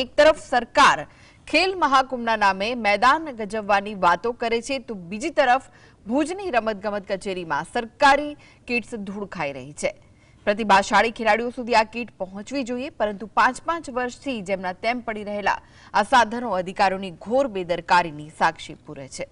એક તરફ સરકાર ખેલ મહાકુંભના નામે મેદાન ગજવવાની વાતો કરે છે તો બીજી તરફ ભુજની રમતગમત કચેરીમાં સરકારી કિટ્સ ધૂળ ખાઈ રહી છે। પ્રતિભાશાળી ખેલાડીઓ સુધી આ કિટ પહોંચવી જોઈએ, પરંતુ 5-5 વર્ષથી જેમના તેમ પડી રહેલા આ સાધનો અધિકારીઓની ઘોર બેદરકારીની સાક્ષી પૂરે છે।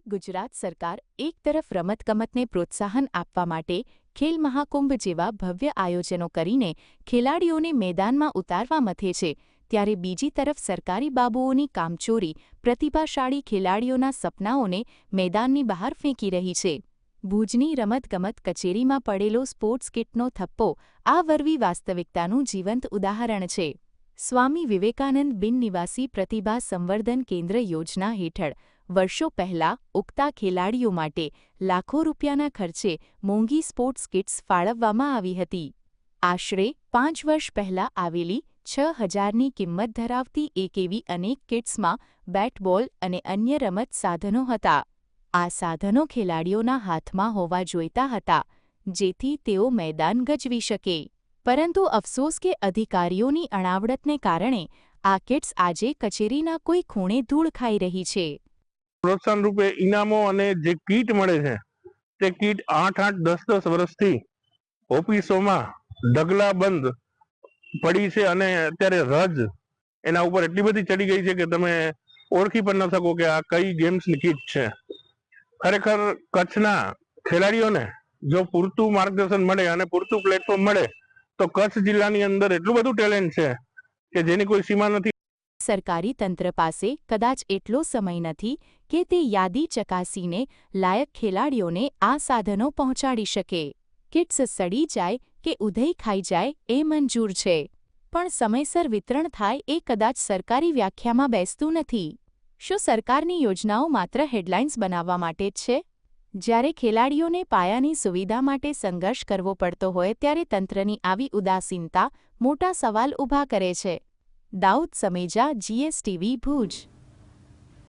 ગુજરાત સરકાર એક તરફ રમતગમતને પ્રોત્સાહન આપવા માટે ખેલ મહાકુંભ જેવા ભવ્ય આયોજનો કરીને ખેલાડીઓને મેદાનમાં ઉતારવા મથે છે, ત્યારે બીજી તરફ સરકારી બાબુઓની કામચોરી પ્રતિભાશાળી ખેલાડીઓના સપનાઓને મેદાનની બહાર ફેંકી રહી છે। ભુજની રમતગમત કચેરીમાં પડેલો સ્પોર્ટ્સ કિટનો થપ્પો આ વરવી વાસ્તવિકતાનું જીવંત ઉદાહરણ છે। સ્વામી વિવેકાનંદ બિન નિવાસી પ્રતિભા સંવર્ધન કેન્દ્ર યોજના હેઠળ વર્ષો પહેલા ઉગતા ખેલાડીઓ માટે લાખો રૂપિયાના ખર્ચે મોંઘી સ્પોર્ટ્સ કિટ્સ ફાળવવામાં આવી હતી। આશરે 5 વર્ષ પહેલા આવેલી 6,000ની કિંમત ધરાવતી એક એવી અનેક કિટ્સમાં બેટ બોલ અને અન્ય રમત સાધનો હતા। આ સાધનો ખેલાડીઓના હાથમાં હોવા જોઈતા હતા, જેથી તેઓ મેદાન ગજવી શકે, પરંતુ અફસોસ કે અધિકારીઓની અણાવડતને કારણે આ કિટ્સ આજે કચેરીના કોઈ ખૂણે ધૂળ ખાઈ રહી છે। પ્રોત્સાહન રૂપે ઇનામો અને જે કીટ મળે છે તે કીટ 8-8, 10-10 વર્ષથી ઓફિસોમાં ઢગલા બંધ પડી છે અને અત્યારે રજ એના ઉપર એટલી બધી ચડી ગઈ છે કે તમે ઓળખી પણ ન શકો કે આ કઈ ગેમ્સની કીટ છે। ખરેખર કચ્છના ખેલાડીઓને જો પૂરતું માર્ગદર્શન મળે અને પૂરતું પ્લેટફોર્મ મળે તો કચ્છ જિલ્લાની અંદર એટલું બધું ટેલેન્ટ છે કે જેની કોઈ સીમા નથી। સરકારી તંત્ર પાસે કદાચ એટલો સમય નથી કે તે યાદી ચકાસીને લાયક ખેલાડીઓને આ સાધનો પહોંચાડી શકે। કિટ્સ સડી જાય કે ઉધઈ ખાઈ જાય એ મંજૂર છે, પણ સમયસર વિતરણ થાય એ કદાચ સરકારી વ્યાખ્યામાં બેસતું નથી। શું સરકારની યોજનાઓ માત્ર હેડલાઇન્સ બનાવવા માટે જ છે? જ્યારે ખેલાડીઓને પાયાની સુવિધા માટે સંઘર્ષ કરવો પડતો હોય ત્યારે તંત્રની આવી ઉદાસીનતા મોટા સવાલ ઊભા કરે છે। દાઉદ સમેજા, GSTV, ભુજ।